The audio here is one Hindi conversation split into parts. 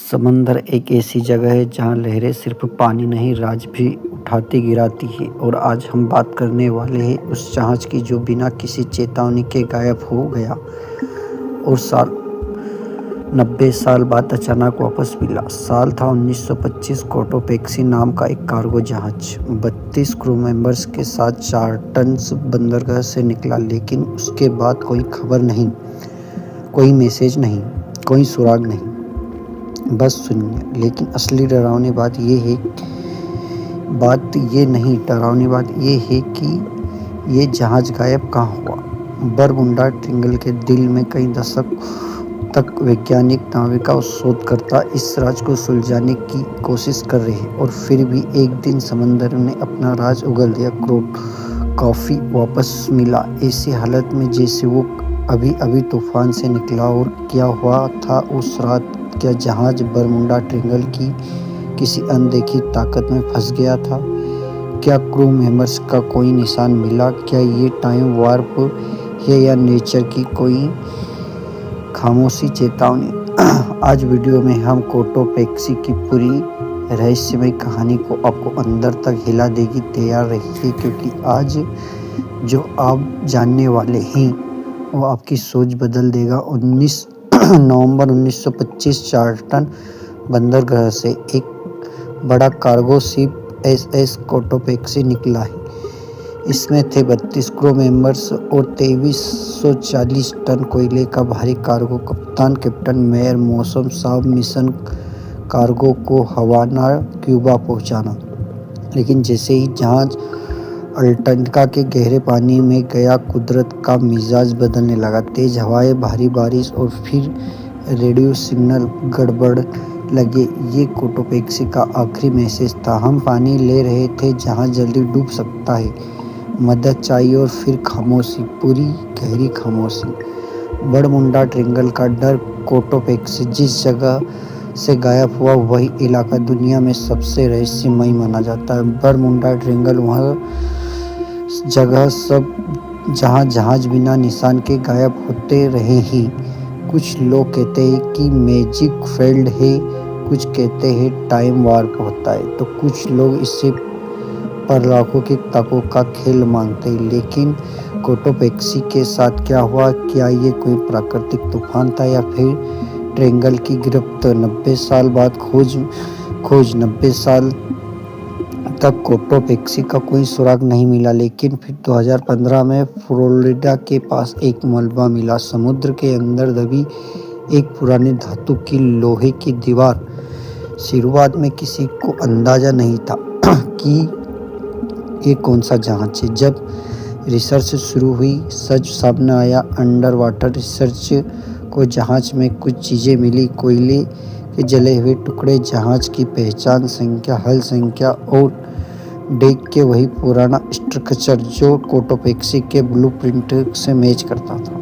समंदर एक ऐसी जगह है जहाँ लहरें सिर्फ पानी नहीं राज भी उठाती गिराती है। और आज हम बात करने वाले हैं उस जहाज की जो बिना किसी चेतावनी के गायब हो गया और 90 साल बाद अचानक वापस मिला। साल था 1925। कोटोपैक्सी नाम का एक कार्गो जहाज 32 क्रू मेंबर्स के साथ चार्ल्टन बंदरगाह से निकला, लेकिन उसके बाद कोई खबर नहीं, कोई मैसेज नहीं, कोई सुराग नहीं। बस सुनिए। लेकिन असली डरावनी बात ये है कि ये जहाज गायब कहाँ हुआ। बरमुडा ट्रायंगल के दिल में कई दशक तक वैज्ञानिक, नाविका और शोधकर्ता इस राज को सुलझाने की कोशिश कर रहे हैं, और फिर भी एक दिन समंदर ने अपना राज उगल दिया। कॉफी वापस मिला ऐसी हालत में जैसे वो अभी तूफान से निकला। और क्या हुआ था उस रात? क्या जहाज बरमुडा ट्रायंगल की किसी अनदेखी ताकत में फंस गया था? क्या क्रू मेंबर्स का कोई निशान मिला? क्या ये टाइम वार्प है या नेचर की कोई खामोशी चेतावनी? आज वीडियो में हम कोटोपैक्सी की पूरी रहस्यमय कहानी को आपको अंदर तक हिला देगी। तैयार रहिए, क्योंकि आज जो आप जानने वाले हैं वो आपकी सोच बदल देगा। 19 नवंबर 1925 चार्ल्टन बंदरगाह से एक बड़ा कार्गो शिप एसएस कोटोपैक्सी निकला है। इसमें थे 32 क्रू मेंबर्स और 2340 टन कोयले का भारी कार्गो। कप्तान कैप्टन मेयर मौसम साहब। मिशन कार्गो को हवाना क्यूबा पहुंचाना। लेकिन जैसे ही जहाज अटलांटिका के गहरे पानी में गया, कुदरत का मिजाज बदलने लगा। तेज हवाएं, भारी बारिश और फिर रेडियो सिग्नल गड़बड़ लगे। ये कोटोपैक्सी का आखिरी मैसेज था। हम पानी ले रहे थे जहां जल्दी डूब सकता है। मदद चाहिए। और फिर खामोशी, पूरी गहरी खामोशी। बरमुडा ट्रायंगल का डर। कोटोपैक्सी जिस जगह से गायब हुआ वही इलाका दुनिया में सबसे रहस्यमय माना जाता है। बरमुडा ट्रायंगल वहाँ जगह जहाँ जहाज बिना निशान के गायब होते रहे हैं। कुछ लोग कहते हैं कि मैजिक फेल्ड है, कुछ कहते हैं टाइम वार्प होता है, तो कुछ लोग इससे पर लाखों की ताकों का खेल मांगते हैं। लेकिन कोटोपैक्सी के साथ क्या हुआ? क्या ये कोई प्राकृतिक तूफान था या फिर ट्रायंगल की गिरफ्त? 90 साल बाद खोज 90 साल तक कोटोपैक्सी का कोई सुराग नहीं मिला। लेकिन फिर 2015 में फ्लोरिडा के पास एक मलबा मिला। समुद्र के अंदर दबी एक पुरानी धातु की लोहे की दीवार। शुरुआत में किसी को अंदाजा नहीं था कि ये कौन सा जहाज है। जब रिसर्च शुरू हुई, सच सामने आया। अंडर वाटर रिसर्च को जहाज में कुछ चीज़ें मिली। कोयले के जले हुए टुकड़े, जहाज की पहचान संख्या, हल संख्या और डेक के वही पुराना स्ट्रक्चर जो कोटोपैक्सी के ब्लूप्रिंट से मैच करता था।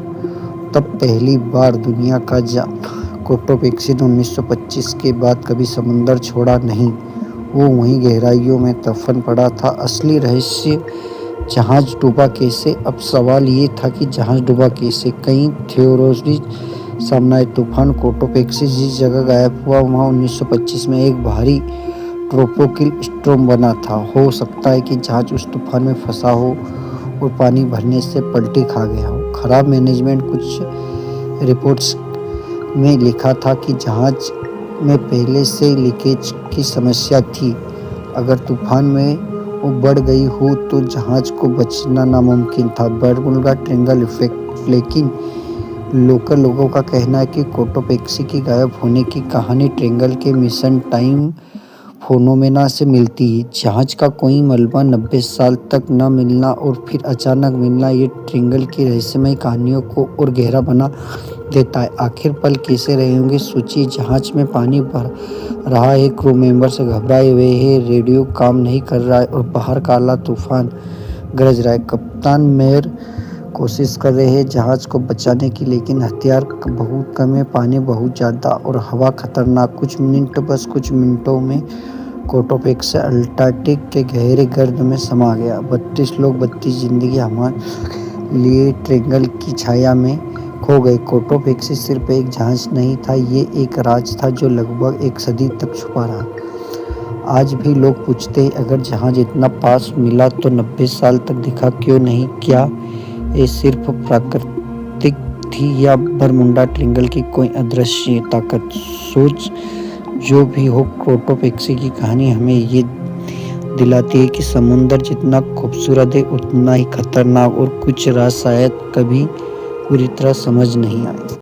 तब पहली बार दुनिया का कोटोपैक्सी ने 1925 के बाद कभी समंदर छोड़ा नहीं। वो वहीं गहराइयों में दफन पड़ा था। असली रहस्य, जहाज डूबा कैसे? अब सवाल ये था कि जहाज डूबा कैसे। कई थ्योरीज सामने आए। तूफान। कोटोपैक्सी जिस जगह गायब हुआ वहाँ 1925 में एक भारी ट्रॉपिकल स्टॉर्म बना था। हो सकता है कि जहाज उस तूफान में फंसा हो और पानी भरने से पलटी खा गया हो। खराब मैनेजमेंट। कुछ रिपोर्ट्स में लिखा था कि जहाज में पहले से लीकेज की समस्या थी। अगर तूफान में वो बढ़ गई हो तो जहाज को बचना नामुमकिन था। Bermuda triangle effect. लेकिन लोकल लोगों का कहना है कि कोटोपैक्सी की गायब होने की कहानी ट्रायंगल के मिशन टाइम फोनोमेना से मिलती है। जहाज का कोई मलबा 90 साल तक न मिलना और फिर अचानक मिलना, ये ट्रायंगल की रहस्यमय कहानियों को और गहरा बना देता है। आखिर पल कैसे रहे होंगे? सोचिए, जहाज में पानी भर रहा है, क्रू मेंबर्स घबराए हुए हैं, रेडियो काम नहीं कर रहा है और बाहर काला तूफान गरज रहा है। कप्तान मेयर कोशिश कर रहे हैं जहाज को बचाने की, लेकिन हथियार बहुत कम है, पानी बहुत ज़्यादा और हवा खतरनाक। बस कुछ मिनटों में कोटोपैक्सी अटलांटिक के गहरे गर्द में समा गया। 32 लोग, 32 जिंदगी हमारे लिए ट्रायंगल की छाया में खो गए। क्रोटोपेक्सी सिर्फ एक जहाज नहीं था, ये एक राज था जो लगभग एक सदी तक छुपा रहा। आज भी लोग पूछते हैं, अगर जहाज इतना पास मिला तो 90 साल तक दिखा क्यों नहीं? क्या ये सिर्फ प्राकृतिक थी या बरमुंडा ट्रिंगल की कोई अदृश्य ताकत? सोच जो भी हो, क्रोटोपेक्सी की कहानी हमें ये दिलाती है कि समुंदर जितना खूबसूरत है उतना ही खतरनाक, और कुछ राज शायद कभी पूरी तरह समझ नहीं आए।